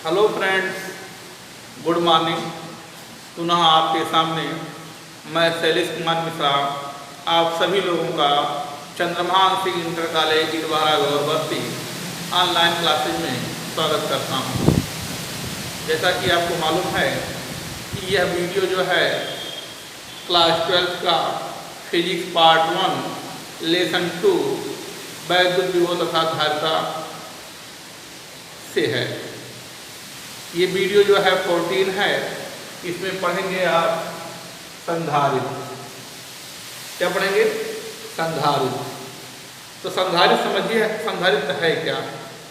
Hello friends, good morning. पुनः आपके सामने मैं शैलेश कुमार मिश्रा आप सभी लोगों का चंद्रमा आंशिक इंटर कॉलेज इटवारा गौरवस्ती ऑनलाइन क्लासेज में स्वागत करता हूं। जैसा कि आपको मालूम है कि यह वीडियो जो है क्लास 12 का फिजिक्स पार्ट 1 लेसन 2 वैद्युत विभव तथा धारिता से है। ये वीडियो जो है 14 है। इसमें पढ़ेंगे आप संधारित्र। क्या पढ़ेंगे? संधारित्र। तो संधारित्र समझिए, संधारित्र है क्या।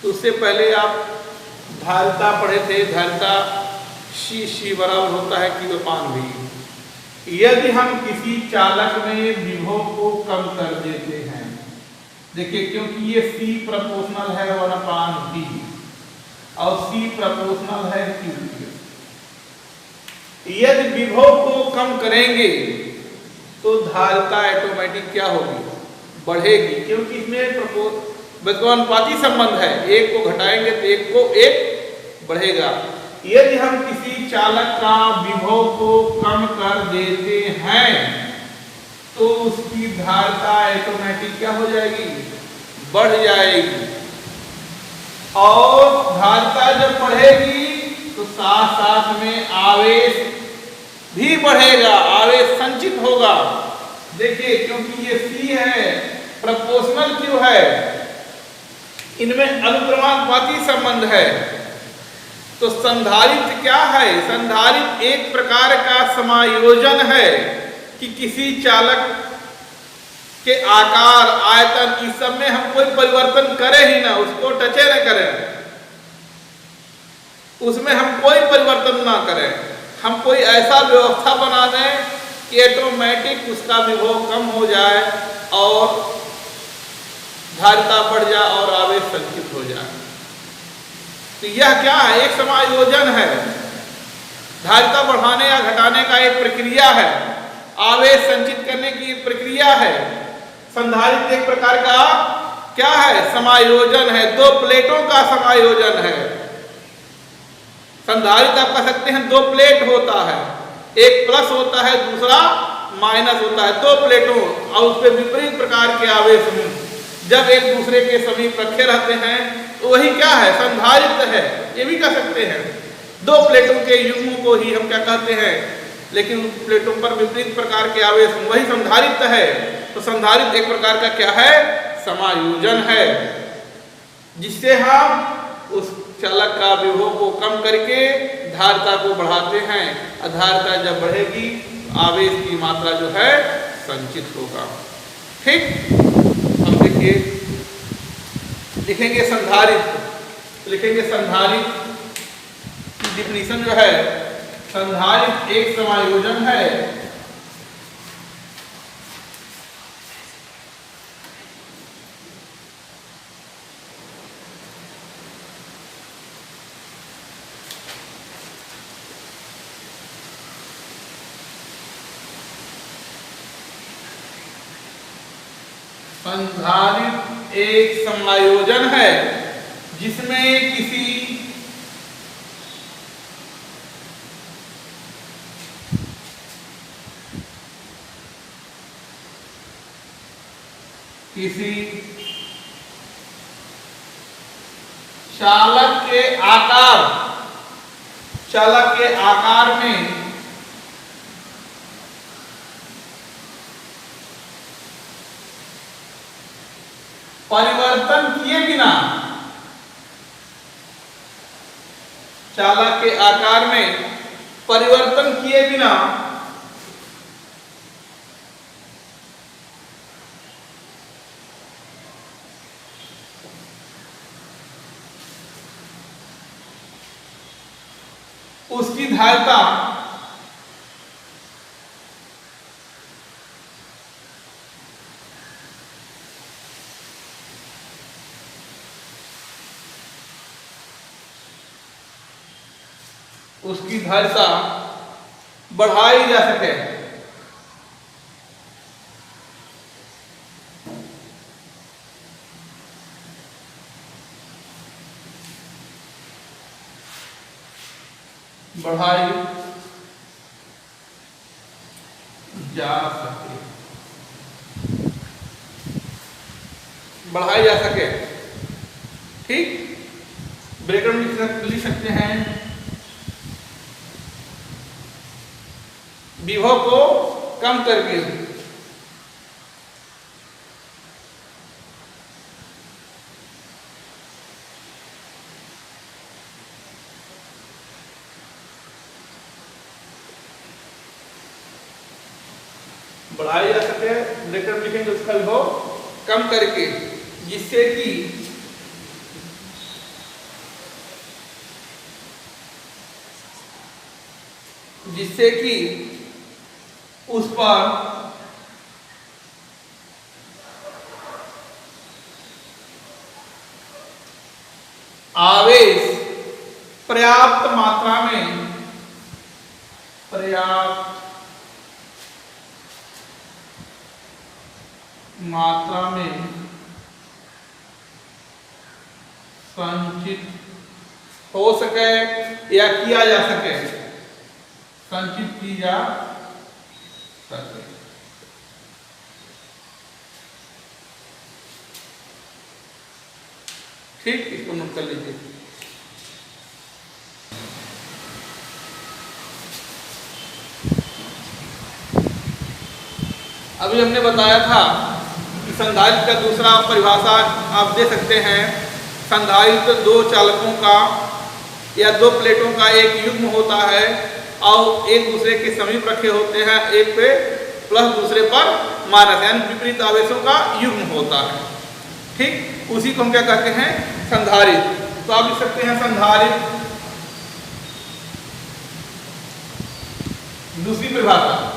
तो उससे पहले आप धारिता पढ़े थे। धारिता सी बराबर होता है Q/V। यदि हम किसी चालक में विभव को कम कर देते हैं, देखिए क्योंकि ये C प्रोपोर्शनल है 1/V और C प्रोपोर्शनल है Q। यदि विभव को कम करेंगे तो धारिता ऑटोमेटिक क्या होगी? बढ़ेगी, क्योंकि इसमें व्युत्क्रमानुपाती संबंध है। एक को घटाएंगे तो एक बढ़ेगा। यदि हम किसी चालक का विभव को कम कर देते हैं तो उसकी धारिता ऑटोमेटिक क्या हो जाएगी? बढ़ जाएगी। और धारिता जब बढ़ेगी तो साथ साथ में आवेश भी बढ़ेगा, आवेश संचित होगा। देखिए क्योंकि ये C है, प्रोपोर्शनल Q है, इनमें अनुक्रमानुपाती संबंध है। तो संधारित्र क्या है? संधारित्र एक प्रकार का समायोजन है कि किसी चालक के आकार, आयतन, इस सब में हम कोई परिवर्तन करें ही ना, उसको टचे न करें, उसमें हम कोई परिवर्तन ना करें। हम कोई ऐसा व्यवस्था बना दें कि ऑटोमेटिक उसका विभव कम हो जाए और धारिता बढ़ जाए और आवेश संचित हो जाए। तो यह क्या है? एक समायोजन है। धारिता बढ़ाने या घटाने का एक प्रक्रिया है, आवेश संचित करने की एक प्रक्रिया है। संधारित्र एक प्रकार का क्या है? समायोजन है। दो प्लेटों का समायोजन है। संधारित्र आप कह सकते हैं दो प्लेट होता है, एक प्लस होता है, दूसरा माइनस होता है। दो प्लेटों और उस पर विपरीत प्रकार के आवेश जब एक दूसरे के समीप रखे रहते हैं तो वही क्या है? संधारित्र है। ये भी कह सकते हैं दो प्लेटों के युग्मों को ही हम क्या कहते हैं, लेकिन प्लेटों पर विपरीत प्रकार के आवेश, वही संधारित्र है। तो संधारित्र एक प्रकार का क्या है? समायोजन है, जिससे हम उस चालक का विभव को कम करके धारिता को बढ़ाते हैं। धारिता जब बढ़ेगी आवेश की मात्रा जो है संचित होगा। ठीक, हम देखिए लिखेंगे संधारित्र। लिखेंगे संधारित्र की डिफिनीशन जो है, संधारित्र एक समायोजन है संधारित्र एक समायोजन है जिसमें किसी चालक के आकार में परिवर्तन किए बिना, चालक के आकार में परिवर्तन किए बिना उसकी धारिता बढ़ाई जा सके। बढ़ाई जा सके, बढ़ाई जा सके। ठीक, ब्रैकेट में लिख सकते हैं विभव को कम करके बढ़ाया जा सके, ब्रैकेट में लिखेंगे उसका विभव कम करके, जिससे कि उस पर आवेश पर्याप्त मात्रा में संचित हो सके या किया जा सके, संचित की जा सके। ठीक, इसको नोट कर लीजिए। अभी हमने बताया था कि संधारित्र का दूसरा परिभाषा आप दे सकते हैं। संधारित्र दो चालकों का या दो प्लेटों का एक युग्म होता है और एक दूसरे के समीप रखे होते हैं, एक पे प्लस दूसरे पर माइनस, यानी विपरीत आवेशों का युग्म होता है। ठीक, उसी को हम क्या कहते हैं, संधारित्र। तो आप लिख सकते हैं संधारित्र दूसरी परिभाषा,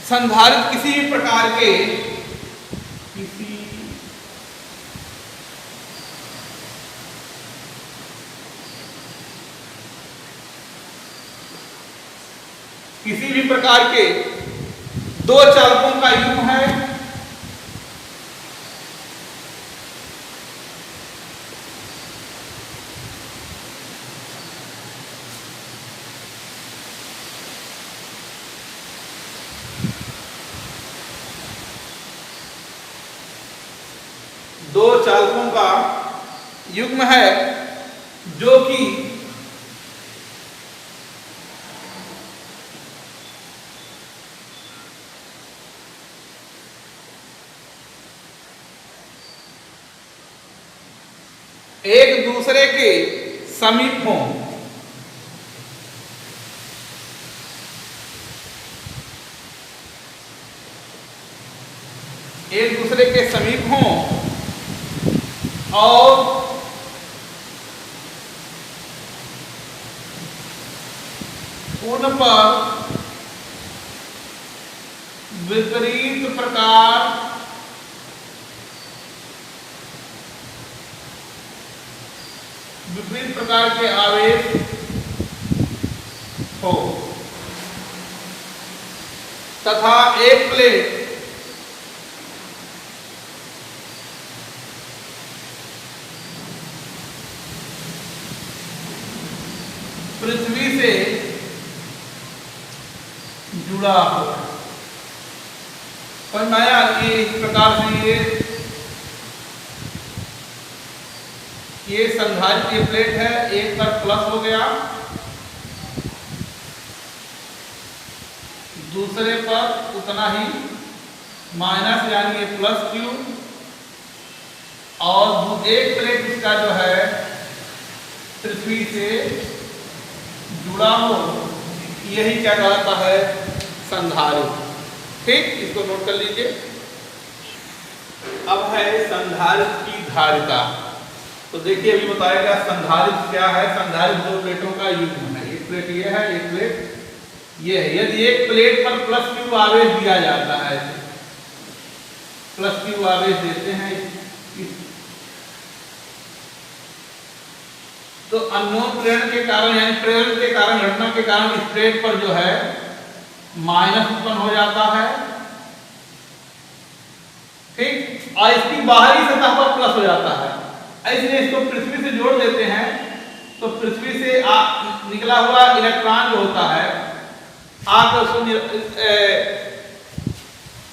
संधारित्र किसी भी प्रकार के किसी भी प्रकार के दो चालकों का युग्म है जो कि एक दूसरे के समीप हों, एक दूसरे के समीप हों और उन पर विपरीत प्रकार के आवेश हो तथा एक प्लेट पृथ्वी से जुड़ा हो। समझ में आया कि इस प्रकार से ये संधारित्र प्लेट है, एक पर प्लस हो गया, दूसरे पर उतना ही माइनस, यानी ये प्लस क्यू, और एक प्लेट इसका जो है पृथ्वी से जुड़ा हो, यही क्या कहलाता है, संधारित्र। ठीक, इसको नोट कर लीजिए। अब है संधारित्र की धारिता। तो देखिए अभी बताया गया संधारित्र क्या है। संधारित्र दो प्लेटों का युग्म है, एक प्लेट ये है, एक प्लेट ये है। यदि एक प्लेट पर प्लस क्यू आवेश दिया जाता है, प्लस क्यू आवेश देते हैं तो अननोन प्रेरण के कारण, यानी प्रेरण के कारण, घटना के कारण इस प्लेट पर जो है माइनस उत्पन्न हो जाता है। ठीक, और इसकी बाहरी सतह पर प्लस हो जाता है। इसलिए इसको पृथ्वी से जोड़ देते हैं तो पृथ्वी से निकला हुआ इलेक्ट्रॉन जो होता है आकर उसको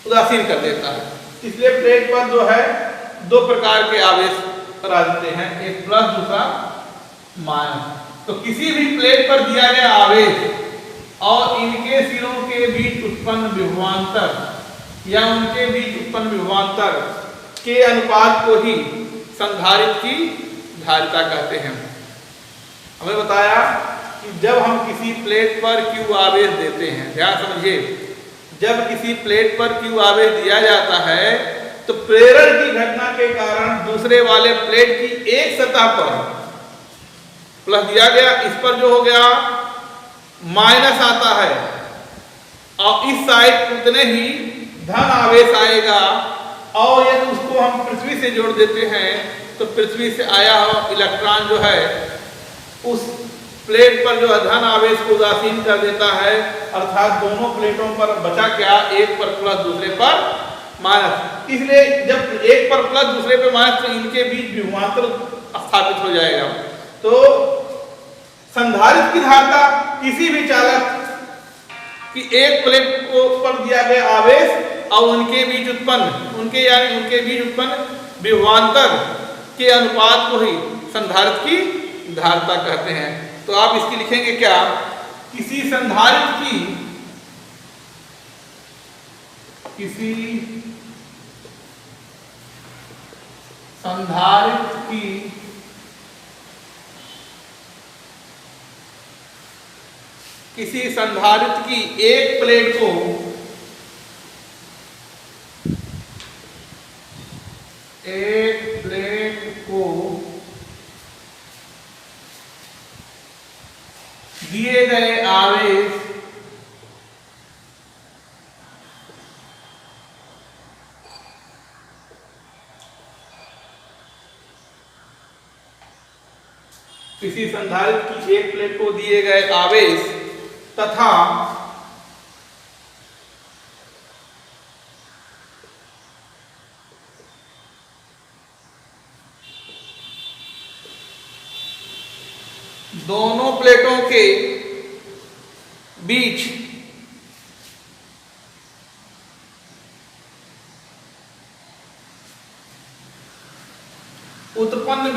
उदासीन कर देता है। इसलिए प्लेट पर जो है दो प्रकार के आवेश पराजते हैं, एक प्लस दूसरा माइनस। तो किसी भी प्लेट पर दिया गया आवेश और इनके सिरों के बीच उत्पन्न विभवांतर या उनके बीच उत्पन्न विभवांतर के अनुपात को ही संधारित्र की धारिता कहते हैं। हमें बताया कि जब हम किसी प्लेट पर Q आवेश देते हैं, ध्यान समझिए, जब किसी प्लेट पर Q आवेश दिया जाता है तो प्रेरण की घटना के कारण दूसरे वाले प्लेट की एक सतह पर प्लस दिया गया, इस पर जो हो गया माइनस आता है और इस साइड उतने ही धन आवेश आएगा। और यदि उसको हम पृथ्वी से जोड़ देते हैं तो पृथ्वी से आया हुआ इलेक्ट्रॉन जो है उस प्लेट पर जो है धन आवेश को उदासीन कर देता है, अर्थात दोनों प्लेटों पर बचा क्या, एक पर प्लस दूसरे पर माइनस। इसलिए जब एक पर प्लस दूसरे पर माइनस तो इनके बीच विभवांतर स्थापित हो जाएगा। तो संधारित्र की धारिता किसी भी चालक की एक प्लेट को पर दिया गया आवेश और उनके बीच उत्पन्न विभवांतर के अनुपात को ही संधारित्र की धारिता कहते हैं। तो आप इसकी लिखेंगे क्या, किसी संधारित्र की एक प्लेट को दिए गए आवेश किसी संधारित्र की एक प्लेट को दिए गए आवेश तथा दोनों प्लेटों के बीच उत्पन्न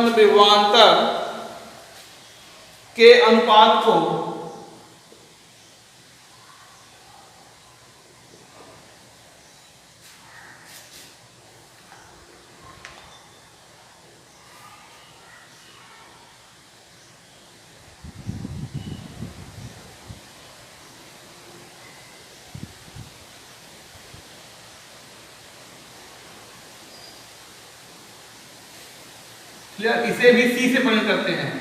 विभवांतर के अनुपात को इसे भी C से परिणत करते हैं,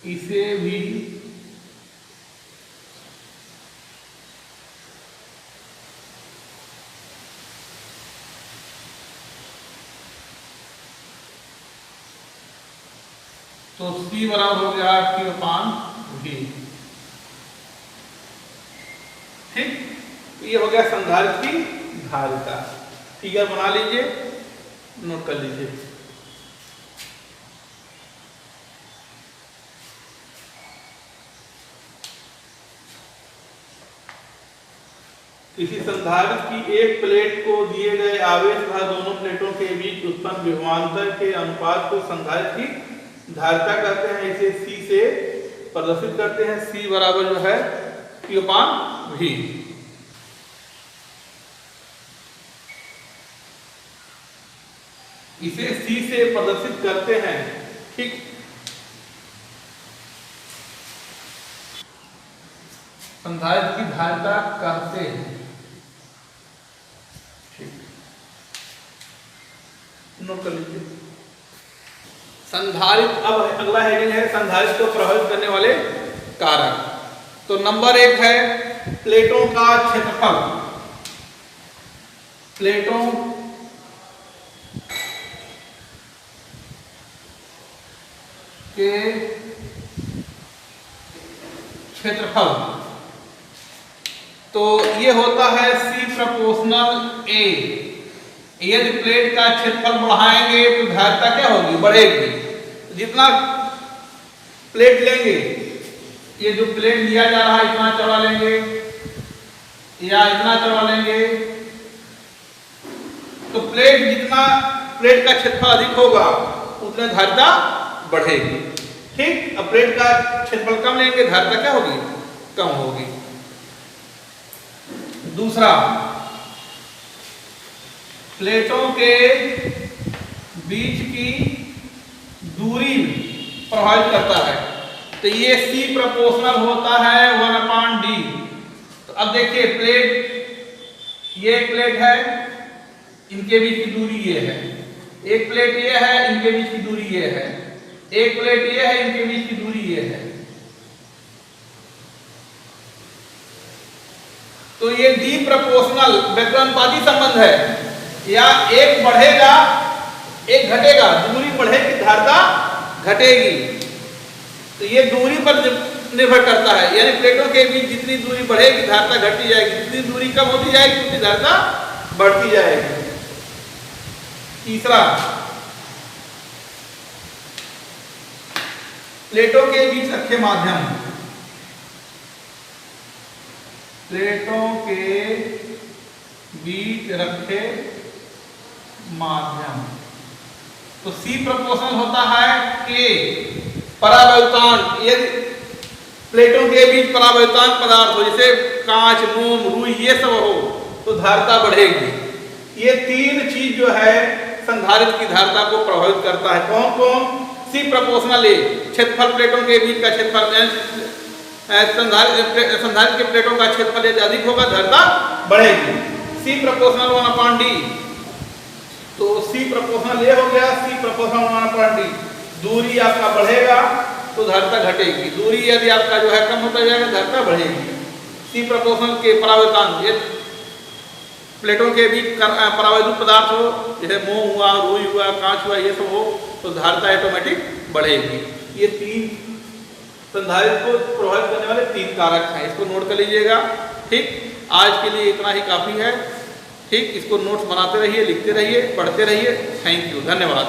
इसे भी तो C बराबर हो गया Q/V। ठीक, ये हो गया संधारित्र की धारिता। फिगर बना लीजिए, नोट कर लीजिए। किसी संधारित्र की एक प्लेट को दिए गए आवेश तथा दोनों प्लेटों के बीच उत्पन्न विभवांतर के अनुपात को संधारित्र की धारिता कहते हैं। इसे C से प्रदर्शित करते हैं। C बराबर जो है Q/V। इसे C से प्रदर्शित करते हैं। ठीक, संधारित्र की धारिता कहते हैं। नोट कर लीजिए। संधारित्र, अब अगला हेडिंग है संधारित्र को प्रभावित करने वाले कारक। तो नंबर 1 है प्लेटों का क्षेत्रफल। प्लेटों के क्षेत्रफल। तो ये होता है C प्रोपोर्शनल A। यदि प्लेट का क्षेत्रफल बढ़ाएंगे तो धारिता क्या होगी, बढ़ेगी। जितना प्लेट लेंगे, ये जो प्लेट लिया जा रहा है इतना चौड़ा लेंगे या इतना चौड़ा लेंगे, तो प्लेट का क्षेत्रफल अधिक होगा उतना धारिता बढ़ेगी। ठीक, अब प्लेट का क्षेत्रफल कम लेंगे, धारिता क्या होगी, कम होगी। दूसरा, प्लेटों के बीच की दूरी प्रभावित करता है। तो ये C प्रोपोर्शनल होता है 1/D। तो अब देखिए ये एक प्लेट है, इनके बीच की दूरी ये है, एक प्लेट ये है, इनके बीच की दूरी ये है, एक प्लेट ये है, इनके बीच की दूरी ये है। तो ये D प्रोपोर्शनल व्युत्क्रमानुपाती संबंध है, या एक बढ़ेगा एक घटेगा, दूरी बढ़ेगी धारिता घटेगी। तो ये दूरी पर निर्भर करता है, यानी प्लेटों के बीच जितनी दूरी बढ़ेगी धारिता घटती जाएगी, जितनी दूरी कम होती जाएगी उतनी धारिता बढ़ती जाएगी। तीसरा, प्लेटों के बीच रखे माध्यम, प्लेटों के बीच रखे माध्यम। तो C प्रोपोर्शनल होता है K परावैतान। यदि प्लेटों के बीच परावैतान पदार्थ हो, जैसे कांच, मोम, रुई, ये सब हो, तो धारिता बढ़ेगी। ये तीन चीज जो है संधारित्र की धारिता को प्रभावित करता है। कौन कौन? C प्रोपोर्शनल A, क्षेत्रफल प्लेटों के बीच का क्षेत्रफल, संधारित्र के प्लेटों का क्षेत्रफल यदि अधिक होगा धारिता बढ़ेगी। C proportional 1/D। तो C प्रोपोर्शनल A हो गया, C प्रोपोर्शनल 1/D। दूरी आपका बढ़ेगा तो धारिता घटेगी, दूरी यदि आपका जो है कम होता जाएगा धारिता बढ़ेगी। C प्रोपोर्शनल के परावैतान, ये प्लेटों के बीच परावैद्युत पदार्थ हो, जैसे मोम हुआ, रुई हुआ, कांच हुआ, ये सब हो, तो धारिता ऑटोमेटिक बढ़ेगी। ये तीन संधारित्र को प्रभावित करने वाले तीन कारक हैं, इसको नोट कर लीजिएगा। ठीक, आज के लिए इतना ही काफी है। ठीक, इसको नोट्स बनाते रहिए, लिखते रहिए, पढ़ते रहिए। थैंक यू, धन्यवाद।